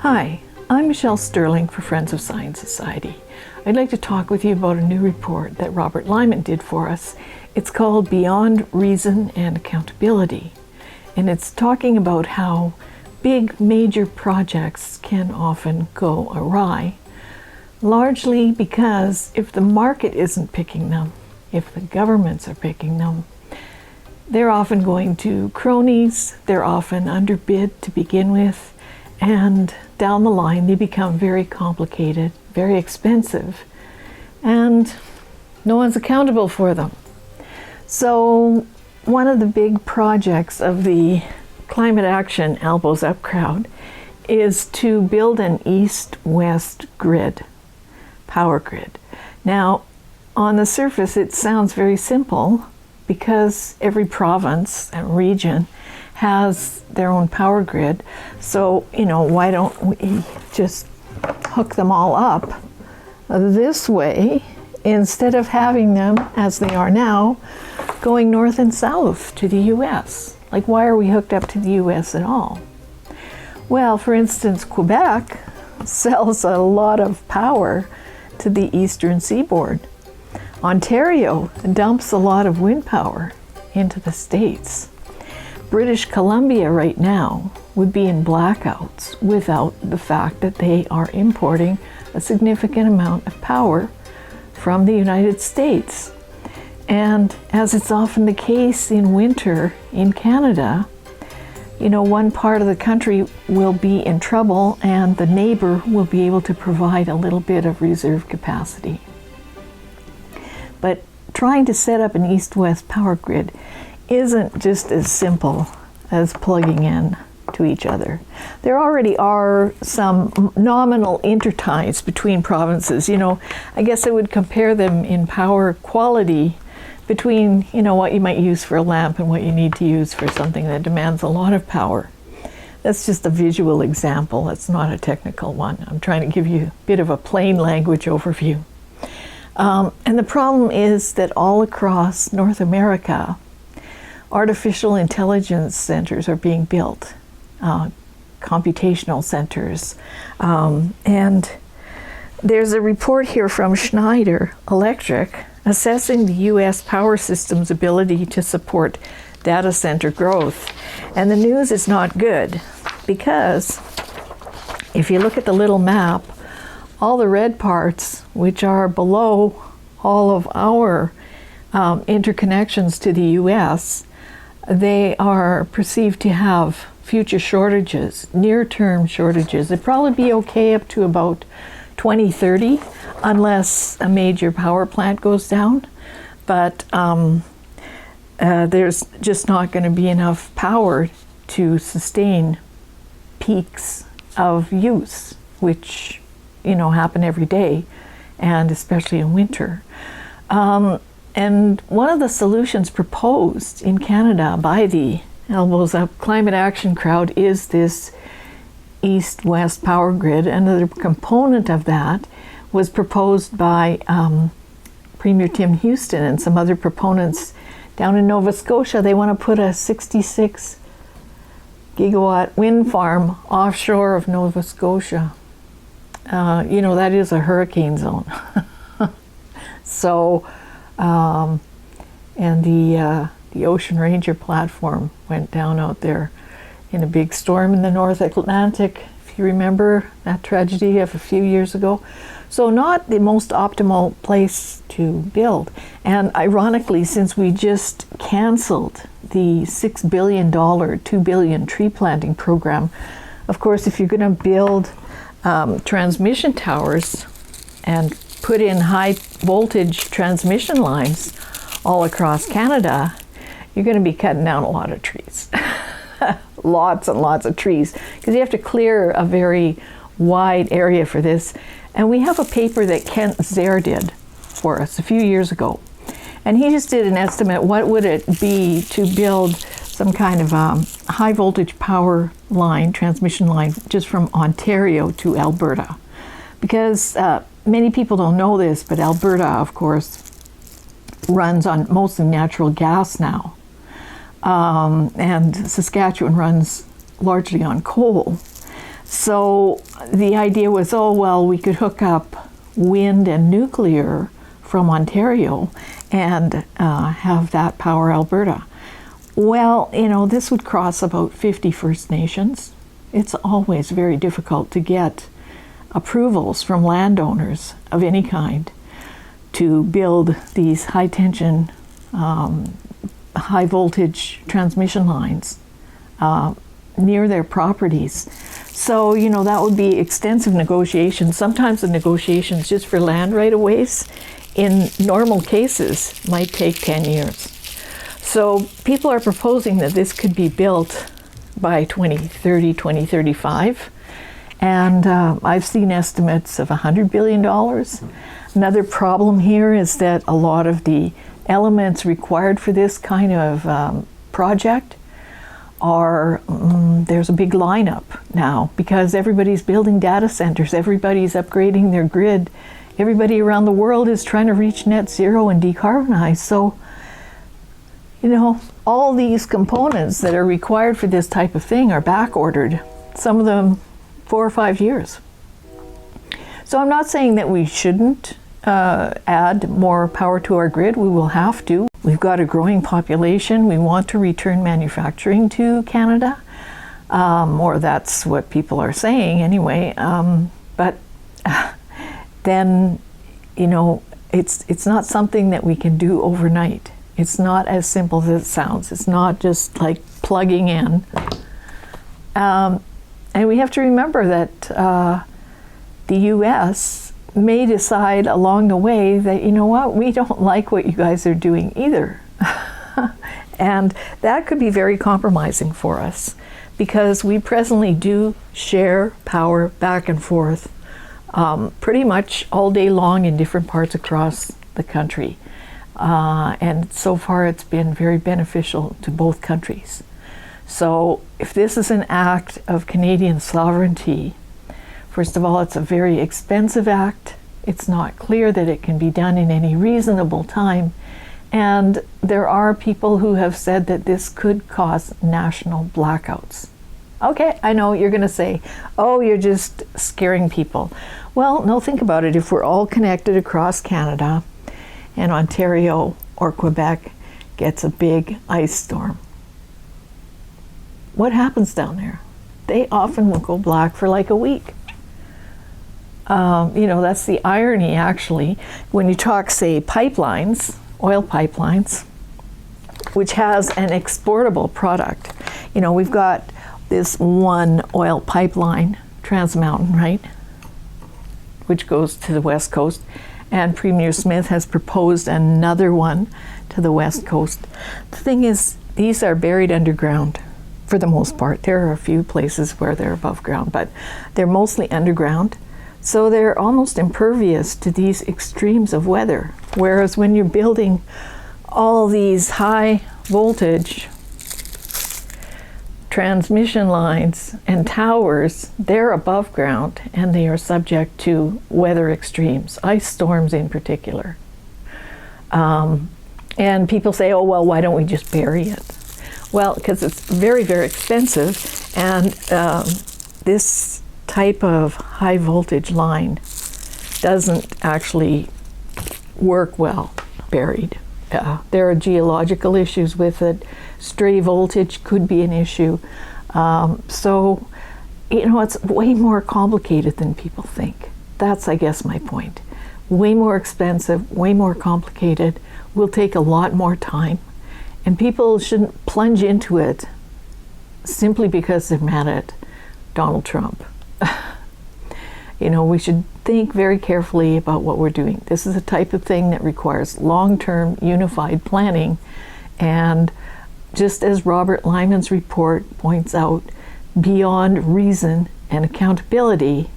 Hi, I'm Michelle Sterling for Friends of Science Society. I'd like to talk with you about a new report that Robert Lyman did for us. It's called Beyond Reason and Accountability, and it's talking about how big major projects can often go awry, largely because if the market isn't picking them, if the governments are picking them, they're often going to cronies, they're often underbid to begin with, and down the line they become very complicated, very expensive, and no one's accountable for them. So one of the big projects of the Climate Action Elbows Up crowd is to build an east-west grid, power grid. Now, on the surface it sounds very simple because every province and region has their own power grid. So, why don't we just hook them all up this way instead of having them, as they are now, going north and south to the US? Like, why are we hooked up to the US at all? Well, for instance, Quebec sells a lot of power to the eastern seaboard. Ontario dumps a lot of wind power into the States. British Columbia right now would be in blackouts without the fact that they are importing a significant amount of power from the United States. And as it's often the case in winter in Canada, one part of the country will be in trouble and the neighbor will be able to provide a little bit of reserve capacity. But trying to set up an east-west power grid isn't just as simple as plugging in to each other. There already are some nominal interties between provinces. I guess I would compare them in power quality between, what you might use for a lamp and what you need to use for something that demands a lot of power. That's just a visual example. It's not a technical one. I'm trying to give you a bit of a plain language overview. And the problem is that all across North America, artificial intelligence centers are being built, computational centers. And there's a report here from Schneider Electric assessing the U.S. power system's ability to support data center growth. And the news is not good because if you look at the little map, all the red parts, which are below all of our interconnections to the US, they are perceived to have future shortages, near-term shortages. They'd probably be okay up to about 2030, unless a major power plant goes down. But there's just not going to be enough power to sustain peaks of use, which happen every day, and especially in winter. And one of the solutions proposed in Canada by the Elbows Up Climate Action crowd is this east-west power grid. Another component of that was proposed by Premier Tim Houston and some other proponents down in Nova Scotia. They want to put a 66 gigawatt wind farm offshore of Nova Scotia. That is a hurricane zone. So, and the Ocean Ranger platform went down out there in a big storm in the North Atlantic, if you remember that tragedy of a few years ago. So not the most optimal place to build. And ironically, since we just canceled the $6 billion, $2 billion tree planting program, of course, if you're going to build transmission towers and put in high voltage transmission lines all across Canada, you're going to be cutting down a lot of trees. Lots and lots of trees, because you have to clear a very wide area for this. And we have a paper that Kent Zare did for us a few years ago. And he just did an estimate, what would it be to build some kind of high voltage power line, transmission line, just from Ontario to Alberta. Because many people don't know this, but Alberta, of course, runs on mostly natural gas now. And Saskatchewan runs largely on coal. So the idea was, oh, well, we could hook up wind and nuclear from Ontario and have that power Alberta. Well, this would cross about 50 First Nations. It's always very difficult to get approvals from landowners of any kind to build these high tension, high voltage transmission lines near their properties. So, that would be extensive negotiations. Sometimes the negotiations just for land right-of-ways in normal cases might take 10 years. So people are proposing that this could be built by 2030, 2035. And I've seen estimates of $100 billion. Another problem here is that a lot of the elements required for this kind of project are, there's a big lineup now because everybody's building data centers, everybody's upgrading their grid, everybody around the world is trying to reach net zero and decarbonize. So, all these components that are required for this type of thing are back ordered, some of them 4 or 5 years. So I'm not saying that we shouldn't add more power to our grid. We will have to. We've got a growing population. We want to return manufacturing to Canada, or that's what people are saying anyway. But then, it's not something that we can do overnight. It's not as simple as it sounds. It's not just like plugging in. And we have to remember that the U.S. may decide along the way that, we don't like what you guys are doing either. And that could be very compromising for us because we presently do share power back and forth pretty much all day long in different parts across the country. And so far it's been very beneficial to both countries. So if this is an act of Canadian sovereignty, first of all, it's a very expensive act. It's not clear that it can be done in any reasonable time. And there are people who have said that this could cause national blackouts. Okay, I know you're going to say, oh, you're just scaring people. Well, no, think about it. If we're all connected across Canada and Ontario or Quebec gets a big ice storm, what happens down there? They often will go black for like a week. That's the irony, actually, when you talk, say, pipelines, oil pipelines, which has an exportable product. We've got this one oil pipeline, Trans Mountain, right, which goes to the West Coast, and Premier Smith has proposed another one to the West Coast. The thing is, these are buried underground for the most part. There are a few places where they're above ground, but they're mostly underground. So they're almost impervious to these extremes of weather. Whereas when you're building all these high voltage transmission lines and towers, they're above ground and they are subject to weather extremes, ice storms in particular. And people say, oh, well, why don't we just bury it? Well, because it's very, very expensive, and this type of high voltage line doesn't actually work well buried. There are geological issues with it. Stray voltage could be an issue. So, it's way more complicated than people think. That's, I guess, my point. Way more expensive, way more complicated, will take a lot more time. And people shouldn't plunge into it simply because they're mad at Donald Trump. We should think very carefully about what we're doing. This is a type of thing that requires long-term unified planning. And just as Robert Lyman's report points out, beyond reason and accountability,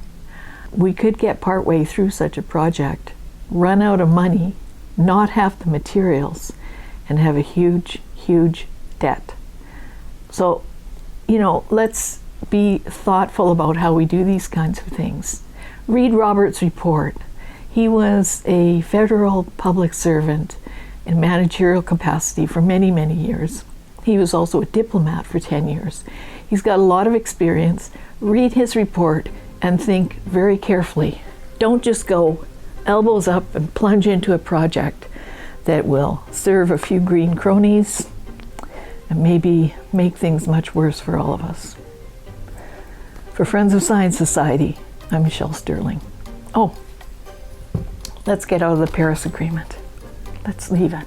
we could get partway through such a project, run out of money, not have the materials, and have a huge, huge debt. So, let's be thoughtful about how we do these kinds of things. Read Robert's report. He was a federal public servant in managerial capacity for many, many years. He was also a diplomat for 10 years. He's got a lot of experience. Read his report and think very carefully. Don't just go elbows up and plunge into a project that will serve a few green cronies and maybe make things much worse for all of us. For Friends of Science Society, I'm Michelle Sterling. Oh, let's get out of the Paris Agreement. Let's leave it.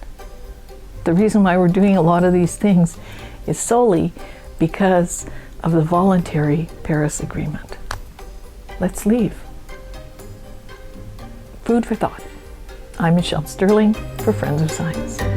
The reason why we're doing a lot of these things is solely because of the voluntary Paris Agreement. Let's leave. Food for thought. I'm Michelle Sterling for Friends of Science.